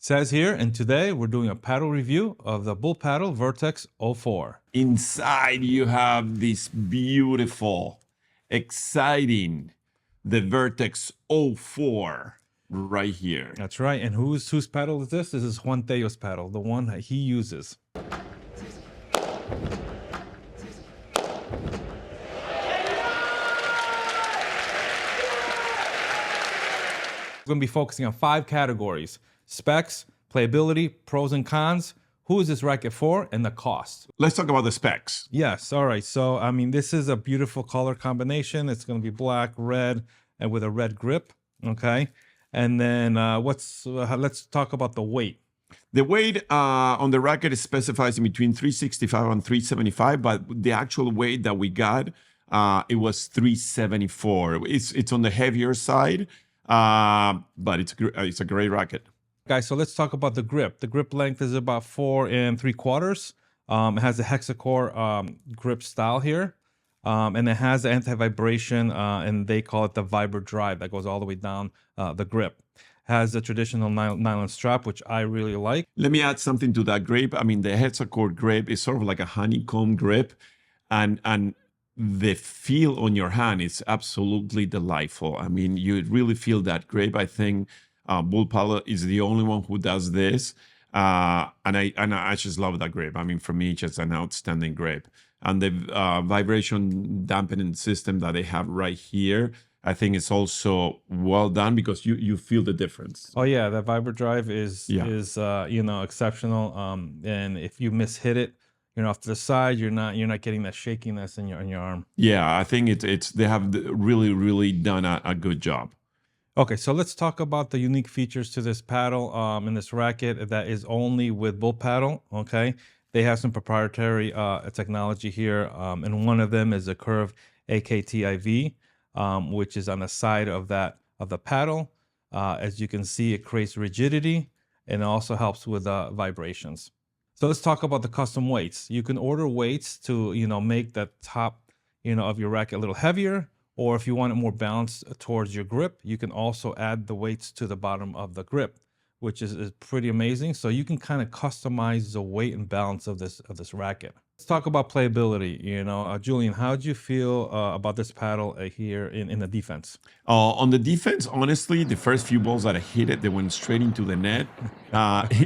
Says here, and today we're doing a paddle review of the BULLPADEL VERTEX 04. Inside you have this beautiful, exciting, the Vertex 04 right here. That's right, and whose paddle is this? This is Juan Tello's paddle, the one that he uses. We're going to be focusing on 5 categories: specs, playability, pros and cons, who is this racket for, and the cost. Let's talk about the specs. Yes, all right. So, I mean, this is a beautiful color combination. It's going to be black, red, and with a red grip, okay? And then let's talk about the weight. The weight on the racket is specifies in between 365 and 375, but the actual weight that we got, it was 374. It's on the heavier side, but it's a great racket. Guys, so let's talk about the grip. The grip length is about 4 3/4. It has a hexacore grip style here, and it has the anti-vibration, and they call it the Vibra Drive that goes all the way down the grip. Has a traditional nylon strap, which I really like. Let me add something to that grip. I mean, the hexacore grip is sort of like a honeycomb grip, and the feel on your hand is absolutely delightful. I mean, you really feel that grip. I think BULLPADEL is the only one who does this, and I just love that grip. I mean, for me, just an outstanding grip. And the vibration dampening system that they have right here, I think it's also well done because you feel the difference. Oh yeah, the Vibra Drive is exceptional. And if you mishit it, off to the side, you're not getting that shakiness in your arm. Yeah, I think they have really done a good job. Okay, so let's talk about the unique features to this paddle in this racket that is only with BULLPADEL. Okay, they have some proprietary technology here, and one of them is a curved AKTIV, which is on the side of the paddle. As you can see, it creates rigidity and also helps with vibrations. So let's talk about the custom weights. You can order weights to make the top of your racket a little heavier. Or if you want it more balanced towards your grip, you can also add the weights to the bottom of the grip, which is pretty amazing. So you can kind of customize the weight and balance of this racket. Let's talk about playability. Julian, how did you feel about this paddle here in the defense? On the defense, honestly, the first few balls that I hit it, they went straight into the net.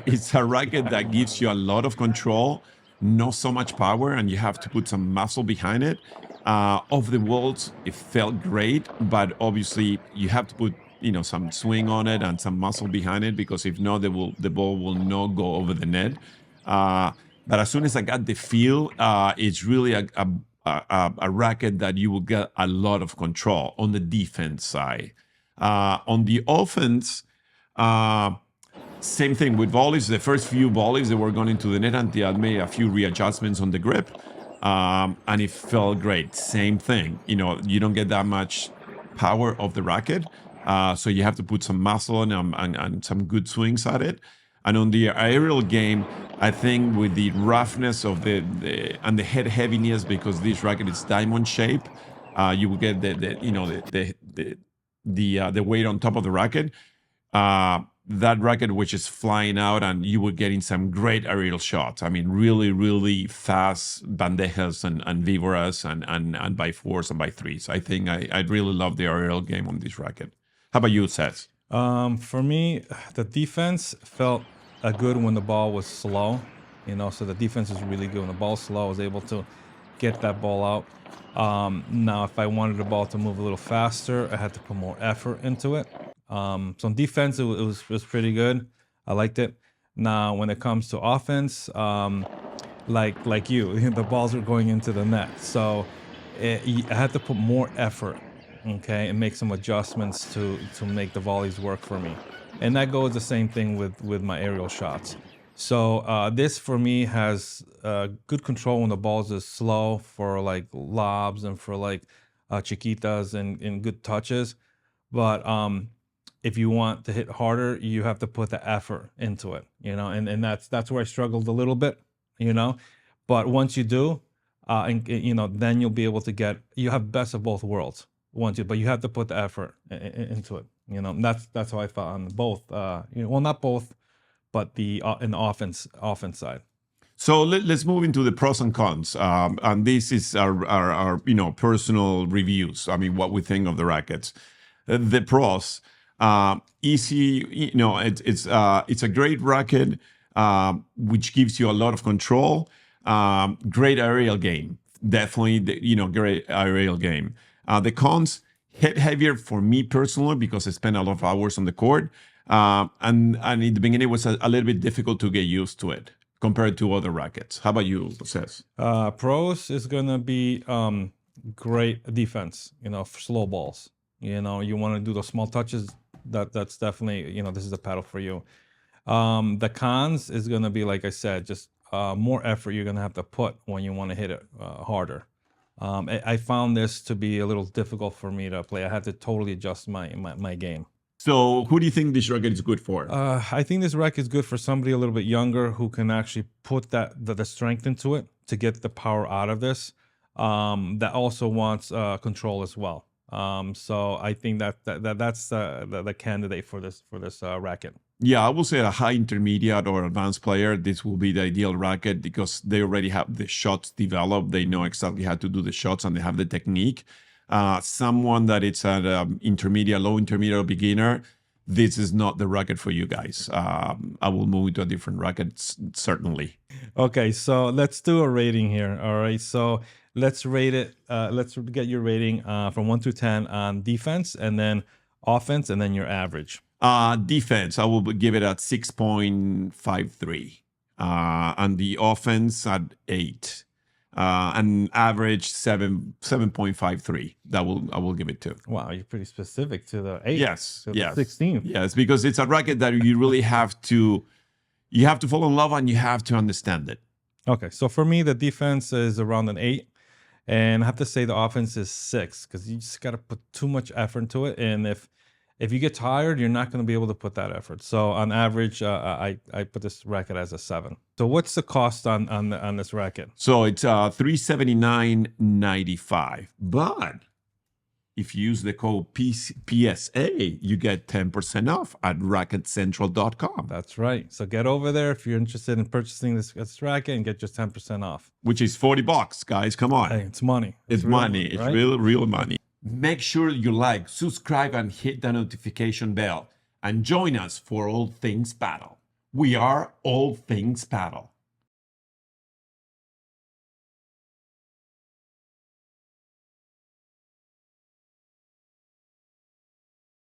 It's a racket that gives you a lot of control, not so much power, and you have to put some muscle behind it. Off the walls, it felt great, but obviously you have to put some swing on it and some muscle behind it, because if not, the ball will not go over the net. But as soon as I got the feel, it's really a racket that you will get a lot of control on the defense side. On the offense, same thing with volleys. The first few volleys, they were going into the net until I made a few readjustments on the grip. And it felt great. Same thing. You don't get that much power of the racket. So you have to put some muscle on and some good swings at it. And on the aerial game, I think with the roughness of the head heaviness, because this racket is diamond shape, you will get the weight on top of the racket. That racket which is flying out, and you were getting some great aerial shots. I mean, really fast bandejas and víboras and by 4s and by 3s. I think I really love the aerial game on this racket. How about you, Seth? For me, the defense felt good when the ball was slow. So the defense is really good when the ball's slow. I was able to get that ball out. Now, if I wanted the ball to move a little faster, I had to put more effort into it. So on defense, it was pretty good. I liked it. Now, when it comes to offense, like you, the balls are going into the net. So I had to put more effort, okay, and make some adjustments to make the volleys work for me. And that goes the same thing with my aerial shots. So this for me has good control when the balls is slow for like lobs and for like chiquitas and good touches. But if you want to hit harder, you have to put the effort into it, and that's where I struggled a little bit, But once you do, then you'll be able to you have best of both worlds but you have to put the effort into it. That's how I felt on both. Well, not both, but in the offense side. So let's move into the pros and cons. And this is our personal reviews. I mean, what we think of the rackets. The pros, easy. It's a great racket, which gives you a lot of control. Great aerial game. Definitely, great aerial game. The cons, hit heavier for me personally because I spent a lot of hours on the court. And in the beginning, it was a little bit difficult to get used to it compared to other rackets. How about you, Cez? Pros is going to be great defense, for slow balls. You want to do those small touches. That's definitely, this is the paddle for you. The cons is going to be, like I said, just more effort you're going to have to put when you want to hit it harder. I found this to be a little difficult for me to play. I had to totally adjust my game. So who do you think this racket is good for? I think this racket is good for somebody a little bit younger who can actually put the strength into it to get the power out of this. That also wants control as well. So I think that's the candidate for this racket. Yeah, I will say a high intermediate or advanced player, this will be the ideal racket because they already have the shots developed. They know exactly how to do the shots and they have the technique. Someone that it's an low intermediate beginner, this is not the racket for you guys. I will move into a different racket, certainly. Okay, so let's do a rating here. All right, so let's rate it. Let's get your rating from 1 to 10 on defense, and then offense, and then your average. Defense, I will give it at 6.53. And the offense at 8. And average 7.53. I will give it to. Wow, you're pretty specific to the 8. Yes, to yes, the 16. yes, because it's a racket that you really have to fall in love and you have to understand it. Okay, so for me, the defense is around an 8, and I have to say the offense is 6 because you just got to put too much effort into it, and if you get tired, you're not going to be able to put that effort. So on average, I put this racket as a 7. So what's the cost on this racket? So it's $379.95. But if you use the code PSA, you get 10% off at racketcentral.com. That's right. So get over there if you're interested in purchasing this racket and get just 10% off. Which is $40, guys. Come on. Hey, it's money. It's real money. It's right? real money. Make sure you like, subscribe, and hit the notification bell. And join us for All Things Padel. We are All Things Padel.